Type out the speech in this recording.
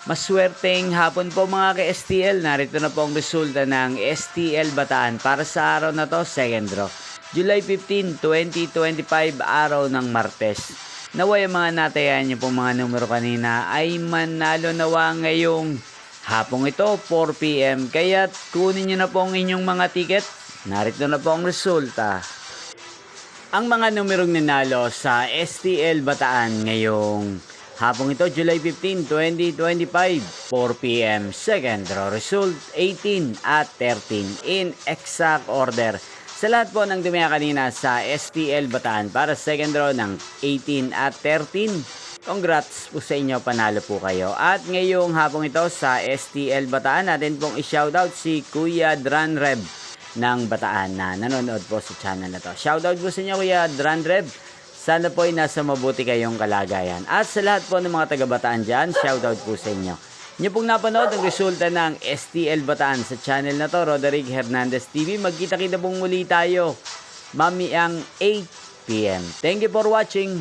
Maswerteng hapon po mga ka-STL. Narito na po ang resulta ng STL Bataan para sa araw na to, second draw. July 15, 2025, araw ng Martes. Naway ang mga natayan niyo po mga numero kanina ay manalo nawa ngayong hapong ito, 4 PM. Kaya kunin niyo na po ang inyong mga ticket. Narito na po ang resulta. Ang mga numerong nanalo sa STL Bataan ngayong hapong ito, July 15, 2025, 4 PM. Second draw result, 18 at 13 in exact order. Sa lahat po ng dumaya kanina sa STL Bataan para second draw ng 18 at 13, congrats po sa inyo, panalo po kayo. At ngayong hapong ito sa STL Bataan, natin pong i-shoutout si Kuya Dranreb ng Bataan na nanonood po sa channel na to. Shoutout po sa inyo, Kuya Dranreb. Sana po ay nasa mabuti kayong kalagayan. At sa lahat po ng mga taga-Bataan dyan, shoutout po sa inyo. Inyo pong napanood ang resulta ng STL Bataan sa channel na to, Roderick Hernandez TV. Magkita-kita pong muli tayo, mami ang 8 PM. Thank you for watching.